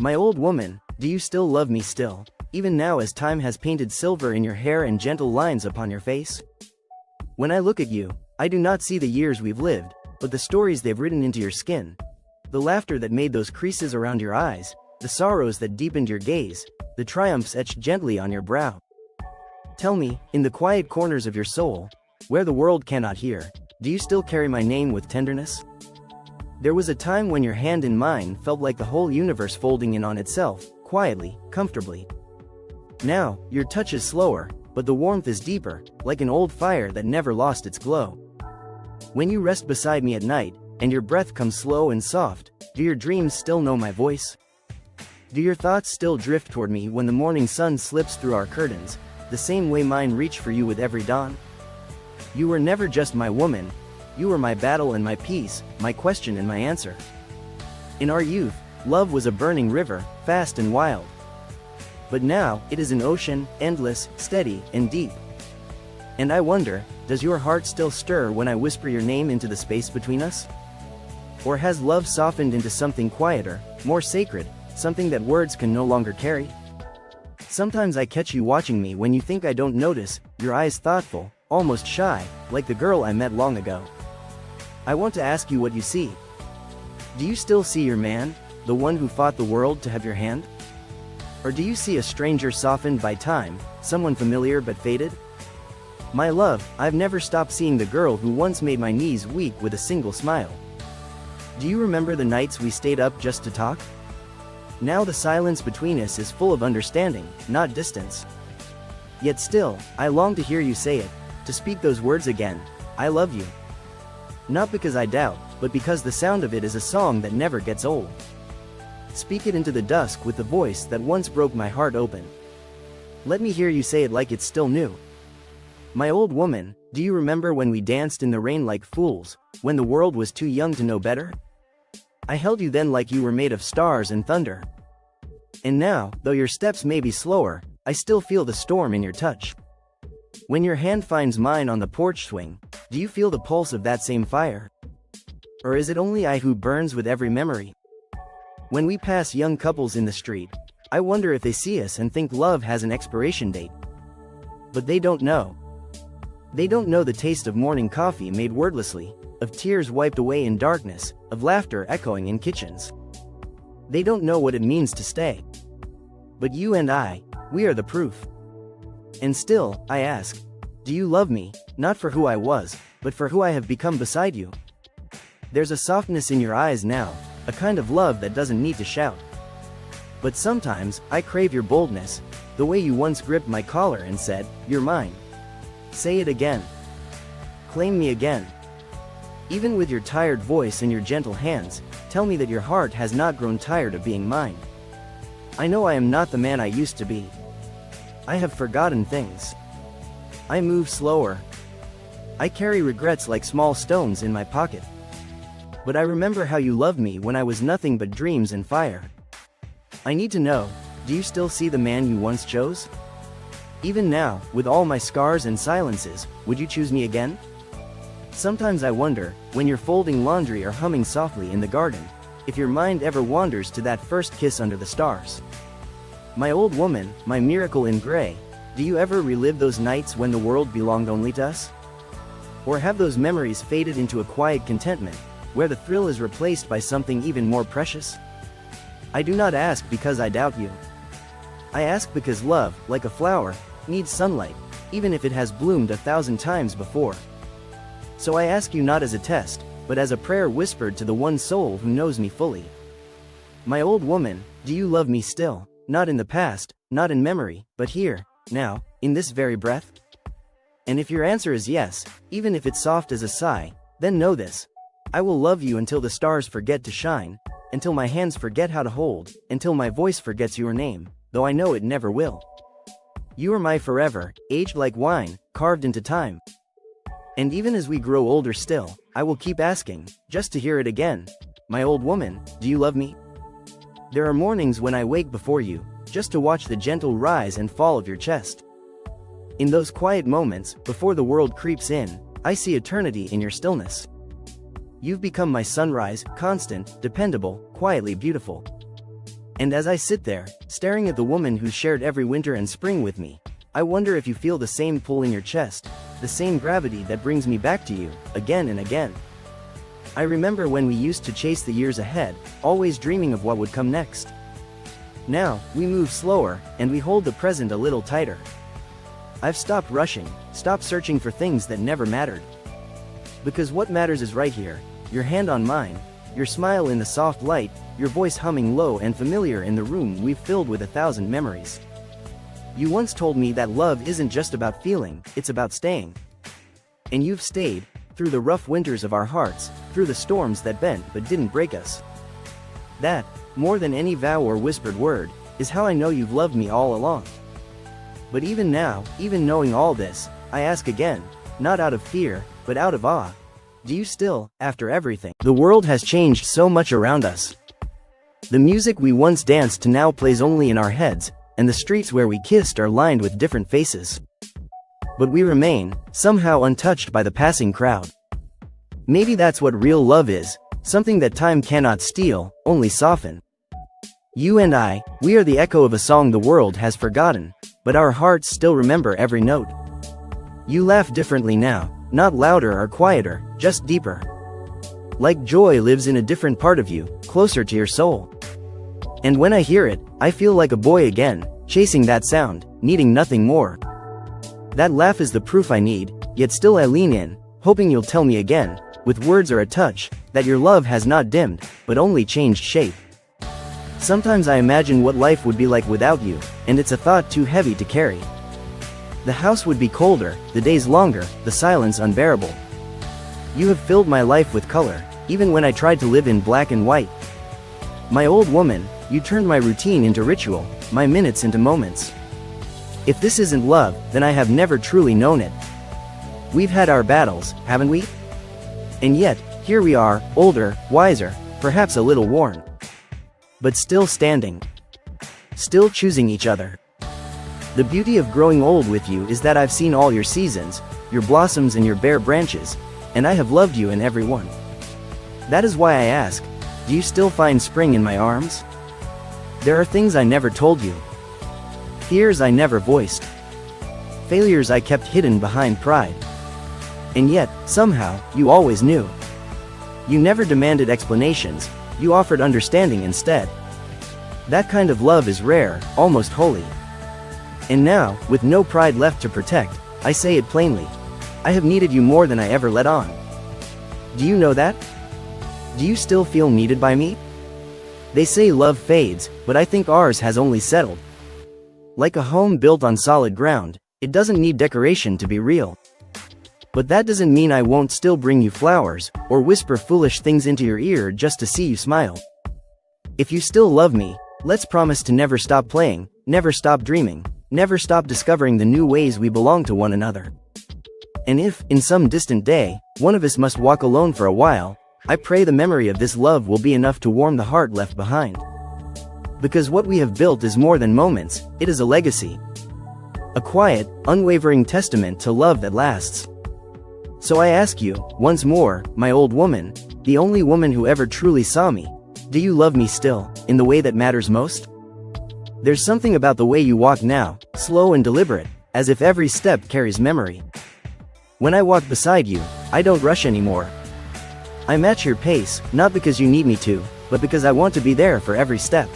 My old woman, do you still love me still, even now as time has painted silver in your hair and gentle lines upon your face? When I look at you, I do not see the years we've lived, but the stories they've written into your skin. The laughter that made those creases around your eyes, the sorrows that deepened your gaze, the triumphs etched gently on your brow. Tell me, in the quiet corners of your soul, where the world cannot hear, do you still carry my name with tenderness? There was a time when your hand in mine felt like the whole universe folding in on itself, quietly, comfortably. Now, your touch is slower, but the warmth is deeper, like an old fire that never lost its glow. When you rest beside me at night, and your breath comes slow and soft, do your dreams still know my voice? Do your thoughts still drift toward me when the morning sun slips through our curtains, the same way mine reach for you with every dawn? You were never just my woman, you were my battle and my peace, my question and my answer. In our youth, love was a burning river, fast and wild. But now, it is an ocean, endless, steady, and deep. And I wonder, does your heart still stir when I whisper your name into the space between us? Or has love softened into something quieter, more sacred, something that words can no longer carry? Sometimes I catch you watching me when you think I don't notice, your eyes thoughtful, almost shy, like the girl I met long ago. I want to ask you what you see. Do you still see your man, the one who fought the world to have your hand? Or do you see a stranger softened by time, someone familiar but faded? My love, I've never stopped seeing the girl who once made my knees weak with a single smile. Do you remember the nights we stayed up just to talk? Now the silence between us is full of understanding, not distance. Yet still, I long to hear you say it, to speak those words again, I love you. Not because I doubt, but because the sound of it is a song that never gets old. Speak it into the dusk with the voice that once broke my heart open. Let me hear you say it like it's still new. My old woman, do you remember when we danced in the rain like fools, when the world was too young to know better? I held you then like you were made of stars and thunder. And now, though your steps may be slower, I still feel the storm in your touch. When your hand finds mine on the porch swing, do you feel the pulse of that same fire? Or is it only I who burns with every memory? When we pass young couples in the street, I wonder if they see us and think love has an expiration date. But they don't know. They don't know the taste of morning coffee made wordlessly, of tears wiped away in darkness, of laughter echoing in kitchens. They don't know what it means to stay. But you and I, we are the proof. And still, I ask, do you love me, not for who I was, but for who I have become beside you? There's a softness in your eyes now, a kind of love that doesn't need to shout. But sometimes, I crave your boldness, the way you once gripped my collar and said, you're mine. Say it again. Claim me again. Even with your tired voice and your gentle hands, tell me that your heart has not grown tired of being mine. I know I am not the man I used to be. I have forgotten things. I move slower. I carry regrets like small stones in my pocket. But I remember how you loved me when I was nothing but dreams and fire. I need to know, do you still see the man you once chose? Even now, with all my scars and silences, would you choose me again? Sometimes I wonder, when you're folding laundry or humming softly in the garden, if your mind ever wanders to that first kiss under the stars. My old woman, my miracle in gray, do you ever relive those nights when the world belonged only to us? Or have those memories faded into a quiet contentment, where the thrill is replaced by something even more precious? I do not ask because I doubt you. I ask because love, like a flower, needs sunlight, even if it has bloomed 1,000 times before. So I ask you not as a test, but as a prayer whispered to the one soul who knows me fully. My old woman, do you love me still, not in the past, not in memory, but here, now, in this very breath? And if your answer is yes, even if it's soft as a sigh, then know this. I will love you until the stars forget to shine, until my hands forget how to hold, until my voice forgets your name, though I know it never will. You are my forever, aged like wine, carved into time. And even as we grow older still, I will keep asking, just to hear it again. My old woman, do you love me? There are mornings when I wake before you, just to watch the gentle rise and fall of your chest. In those quiet moments, before the world creeps in, I see eternity in your stillness. You've become my sunrise, constant, dependable, quietly beautiful. And as I sit there, staring at the woman who shared every winter and spring with me, I wonder if you feel the same pull in your chest, the same gravity that brings me back to you, again and again. I remember when we used to chase the years ahead, always dreaming of what would come next. Now, we move slower, and we hold the present a little tighter. I've stopped rushing, stopped searching for things that never mattered. Because what matters is right here, your hand on mine, your smile in the soft light, your voice humming low and familiar in the room we've filled with 1,000 memories. You once told me that love isn't just about feeling, it's about staying. And you've stayed, through the rough winters of our hearts, through the storms that bent but didn't break us. That, more than any vow or whispered word, is how I know you've loved me all along. But even now, even knowing all this, I ask again, not out of fear, but out of awe. Do you still, after everything? The world has changed so much around us. The music we once danced to now plays only in our heads, and the streets where we kissed are lined with different faces. But we remain, somehow untouched by the passing crowd. Maybe that's what real love is, something that time cannot steal, only soften. You and I, we are the echo of a song the world has forgotten, but our hearts still remember every note. You laugh differently now, not louder or quieter, just deeper. Like joy lives in a different part of you, closer to your soul. And when I hear it, I feel like a boy again, chasing that sound, needing nothing more. That laugh is the proof I need, yet still I lean in, hoping you'll tell me again, with words or a touch, that your love has not dimmed, but only changed shape. Sometimes I imagine what life would be like without you, and it's a thought too heavy to carry. The house would be colder, the days longer, the silence unbearable. You have filled my life with color, even when I tried to live in black and white. My old woman, you turned my routine into ritual, my minutes into moments. If this isn't love, then I have never truly known it. We've had our battles, haven't we? And yet, here we are, older, wiser, perhaps a little worn. But still standing. Still choosing each other. The beauty of growing old with you is that I've seen all your seasons, your blossoms and your bare branches, and I have loved you in every one. That is why I ask, do you still find spring in my arms? There are things I never told you. Fears I never voiced. Failures I kept hidden behind pride. And yet, somehow, you always knew. You never demanded explanations, you offered understanding instead. That kind of love is rare, almost holy. And now, with no pride left to protect, I say it plainly. I have needed you more than I ever let on. Do you know that? Do you still feel needed by me? They say love fades, but I think ours has only settled. Like a home built on solid ground, it doesn't need decoration to be real. But that doesn't mean I won't still bring you flowers, or whisper foolish things into your ear just to see you smile. If you still love me, let's promise to never stop playing, never stop dreaming, never stop discovering the new ways we belong to one another. And if, in some distant day, one of us must walk alone for a while, I pray the memory of this love will be enough to warm the heart left behind. Because what we have built is more than moments, it is a legacy. A quiet, unwavering testament to love that lasts. So I ask you, once more, my old woman, the only woman who ever truly saw me, do you love me still, in the way that matters most? There's something about the way you walk now, slow and deliberate, as if every step carries memory. When I walk beside you, I don't rush anymore. I match your pace, not because you need me to, but because I want to be there for every step.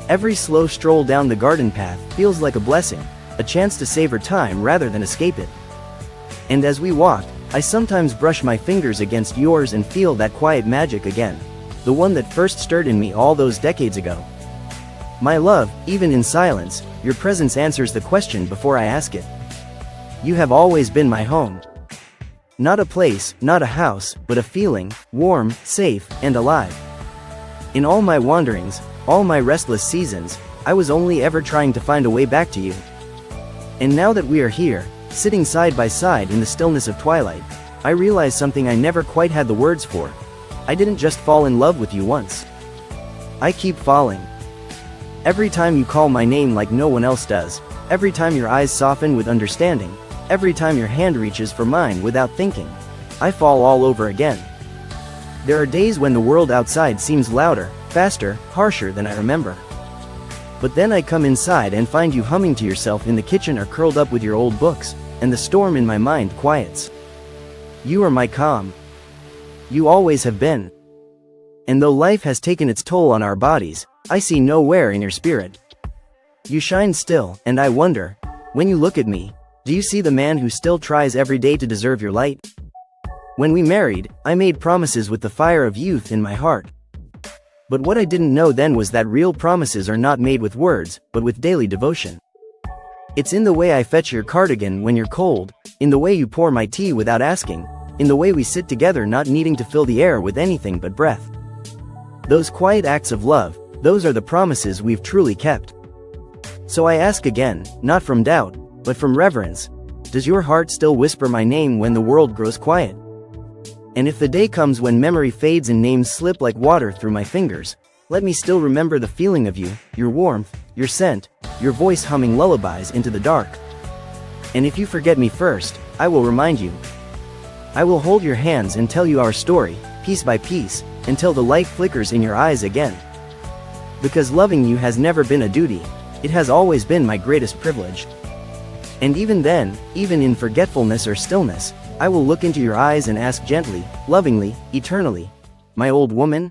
Every slow stroll down the garden path feels like a blessing, a chance to savor time rather than escape it. And as we walk, I sometimes brush my fingers against yours and feel that quiet magic again, the one that first stirred in me all those decades ago. My love, even in silence, your presence answers the question before I ask it. You have always been my home. Not a place, not a house, but a feeling, warm, safe, and alive. In all my wanderings, all my restless seasons, I was only ever trying to find a way back to you. And now that we are here, sitting side by side in the stillness of twilight, I realize something I never quite had the words for. I didn't just fall in love with you once. I keep falling. Every time you call my name like no one else does, every time your eyes soften with understanding, every time your hand reaches for mine without thinking, I fall all over again. There are days when the world outside seems louder, faster, harsher than I remember. But then I come inside and find you humming to yourself in the kitchen or curled up with your old books, and the storm in my mind quiets. You are my calm. You always have been. And though life has taken its toll on our bodies, I see no wear in your spirit. You shine still, and I wonder, when you look at me, do you see the man who still tries every day to deserve your light? When we married, I made promises with the fire of youth in my heart. But what I didn't know then was that real promises are not made with words, but with daily devotion. It's in the way I fetch your cardigan when you're cold, in the way you pour my tea without asking, in the way we sit together not needing to fill the air with anything but breath. Those quiet acts of love, those are the promises we've truly kept. So I ask again, not from doubt, but from reverence, does your heart still whisper my name when the world grows quiet? And if the day comes when memory fades and names slip like water through my fingers, let me still remember the feeling of you, your warmth, your scent, your voice humming lullabies into the dark. And if you forget me first, I will remind you. I will hold your hands and tell you our story, piece by piece, until the light flickers in your eyes again. Because loving you has never been a duty, it has always been my greatest privilege. And even then, even in forgetfulness or stillness, I will look into your eyes and ask gently, lovingly, eternally, my old woman,